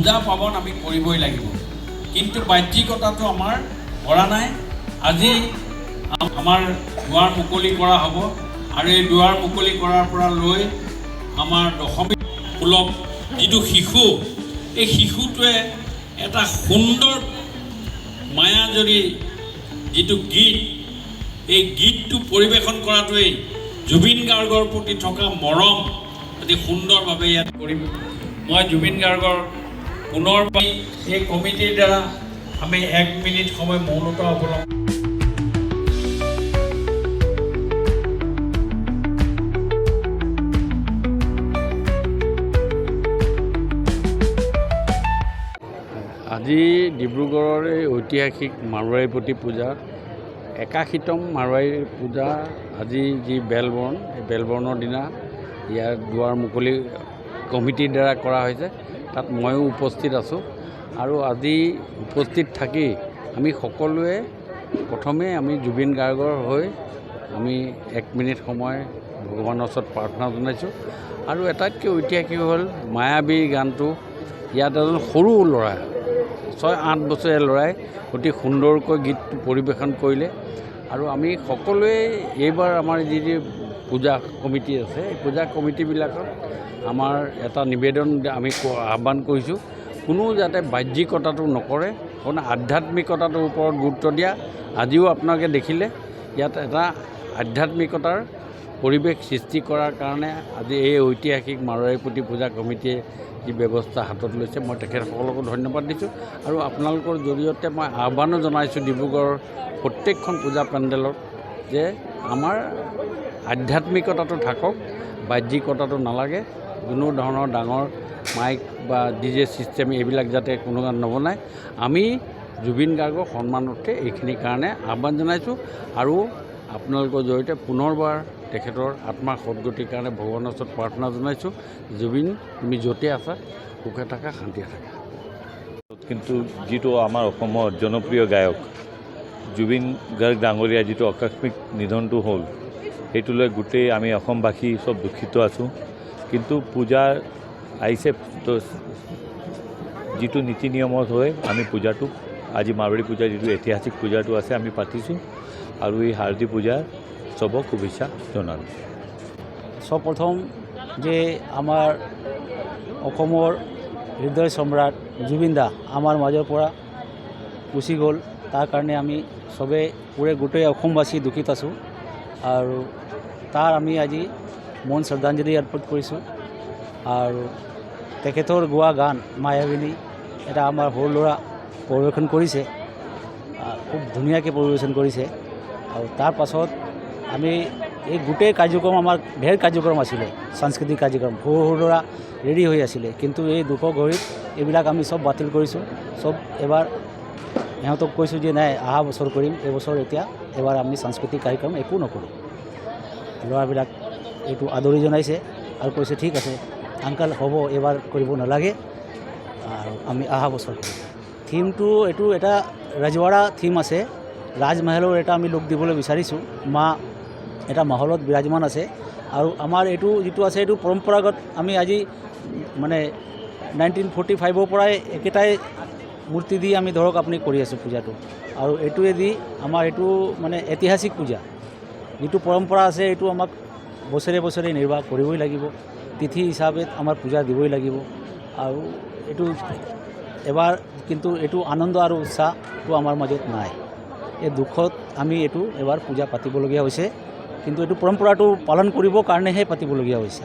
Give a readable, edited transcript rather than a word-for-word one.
পূজা পাবন আমি কৰিবই লাগিব কিন্তু বাহ্যিকতাটো আমাৰ কৰা নাই আজি আমাৰ দুৱাৰ মুকলি কৰা হ'ব আৰু এই দুৱাৰ মুকলি কৰাৰ পৰা লৈ আমাৰ দশমী সুলভ যিটো শিশু এই শিশুটোৱে এটা সুন্দৰ মায়াজৰী যিটো গীত এই গীতটো পৰিৱেশন কৰাটোৱেই জুবিন গাৰ্গৰ প্ৰতি থকা মৰম অতি সুন্দৰভাৱে ইয়াত কৰিম মই জুবিন গাৰ্গৰ পুনৰ এই কমিটিৰ দ্বাৰা আমি 1 মিনিট সময় মৌনতা অৱলম্বন আজি ডিব্ৰুগড়ৰ এই ঐতিহাসিক মাৰোৱাৰী প্ৰতি পূজা 81তম মাৰোৱাৰী পূজা আজি যি বেলবৰণ এই বেলবৰণৰ দিনা ইয়াৰ দুৱাৰ মুকলি কমিটিৰ দ্বাৰা কৰা হৈছে তাত ময়ো উপস্থিত আছোঁ আৰু আজি উপস্থিত থাকি আমি সকলোৱে প্ৰথমে আমি জুবিন গাৰ্গৰ হৈ আমি 1 মিনিট সময় ভগৱানৰ ওচৰত প্ৰাৰ্থনা জনাইছোঁ আৰু এটাতকৈ ঐতিহাসিক হ'ল মায়াবী গানটো ইয়াত এজন সৰু ল'ৰা 6-8 বছৰীয়া ল'ৰাই অতি সুন্দৰকৈ গীতটো পৰিৱেশন কৰিলে আৰু আমি সকলোৱে এইবাৰ আমাৰ যি পূজা কমিটি আছে এই পূজা কমিটিবিলাকত আমাৰ এটা নিবেদন আমি আহ্বান কৰিছোঁ কোনো যাতে বাহ্যিকতাটো নকৰে কোনো আধ্যাত্মিকতাটোৰ ওপৰত গুৰুত্ব দিয়া আজিও আপোনালোকে দেখিলে ইয়াত এটা আধ্যাত্মিকতাৰ পৰিৱেশ সৃষ্টি কৰাৰ কাৰণে আজি এই ঐতিহাসিক মাৰোৱাৰী প্ৰতি পূজা কমিটিয়ে যি ব্যৱস্থা হাতত লৈছে মই তেখেতসকলকো ধন্যবাদ দিছোঁ আৰু আপোনালোকৰ জৰিয়তে মই আহ্বানো জনাইছোঁ ডিব্ৰুগড়ৰ প্ৰত্যেকখন পূজা পেণ্ডেলত যে আমাৰ আধ্যাত্মিকতাটো থাকক বাহ্যিকতাটো নালাগে কোনো ধৰণৰ ডাঙৰ মাইক বা DJ ছিষ্টেম এইবিলাক যাতে কোনো নবনায় আমি জুবিন গাৰ্গৰ সন্মানাৰ্থে এইখিনি কাৰণে আহ্বান জনাইছোঁ আৰু আপোনালোকৰ জৰিয়তে পুনৰবাৰ তেখেতৰ আত্মাৰ সদ্গতিৰ কাৰণে ভগৱানৰ ওচৰত প্ৰাৰ্থনা জনাইছোঁ জুবিন তুমি য'তে আছা সুখে থাকা শান্তিয়ে থাকা কিন্তু যিটো আমাৰ অসমৰ জনপ্ৰিয় গায়ক জুবিন গাৰ্গ ডাঙৰীয়া যিটো আকস্মিক নিধনটো হ'ল সেইটোলৈ গোটেই আমি অসমবাসী চব দুখিত আছোঁ কিন্তু পূজাৰ আহিছে তো যিটো নীতি নিয়মত হৈ আমি পূজাটো আজি মাৰোৱাৰী পূজা যিটো ঐতিহাসিক পূজাটো আছে আমি পাতিছোঁ আৰু এই শাৰদী পূজাৰ চবক শুভেচ্ছা জনালোঁ সৰ্বপ্ৰথম যে আমাৰ অসমৰ হৃদয় সম্ৰাট জুবিন দা আমাৰ মাজৰ পৰা গুচি গ'ল তাৰ কাৰণে আমি চবে গোটেই অসমবাসী দুখিত আছোঁ আৰু তাৰ আমি আজি মন শ্ৰদ্ধাঞ্জলি অৰ্পণ কৰিছোঁ আৰু তেখেতৰ গোৱা গান মায়াবিনী এটা আমাৰ সৰু ল'ৰা পৰিৱেশন কৰিছে খুব ধুনীয়াকৈ পৰিৱেশন কৰিছে আৰু তাৰ পাছত আমি এই গোটেই কাৰ্যক্ৰম আমাৰ ঢেৰ কাৰ্যক্ৰম আছিলে সাংস্কৃতিক কাৰ্যক্ৰম সৰু সৰু ল'ৰা ৰেডি হৈ আছিলে কিন্তু এই দুখৰ ঘড়ীত এইবিলাক আমি চব বাতিল কৰিছোঁ চব এবাৰ সিহঁতক কৈছোঁ যে নাই অহা বছৰ কৰিম এইবছৰ এবাৰ আমি সাংস্কৃতিক কাৰ্যক্ৰম একো নকৰোঁ ল'ৰাবিলাক এইটো আদৰি জনাইছে আৰু কৈছে ঠিক আছে আংকাল হ'ব এবাৰ কৰিব নালাগে আৰু আমি অহা বছৰ কৰিম থিমটো এইটো এটা ৰাজৱাড়া থিম আছে ৰাজমহলৰ এটা আমি লোক দিবলৈ বিচাৰিছোঁ এটা মহলত বিৰাজমান আছে আৰু আমাৰ এইটো যিটো আছে এইটো পৰম্পৰাগত আমি আজি মানে 1945ৰ পৰাই একেটাই মূৰ্তি দি আমি ধৰক আপুনি কৰি আছোঁ পূজাটো আৰু এইটোৱে দি আমাৰ এইটো মানে ঐতিহাসিক পূজা যিটো পৰম্পৰা আছে এইটো আমাক বছৰে বছৰে নিৰ্বাহ কৰিবই লাগিব তিথি হিচাপে আমাৰ পূজা দিবই লাগিব আৰু এইটো এবাৰ কিন্তু এইটো আনন্দ আৰু উৎসাহটো আমাৰ মাজত নাই এই দুখত আমি এইটো এবাৰ পূজা পাতিবলগীয়া হৈছে কিন্তু এইটো পৰম্পৰাটো পালন কৰিবৰ কাৰণেহে পাতিবলগীয়া হৈছে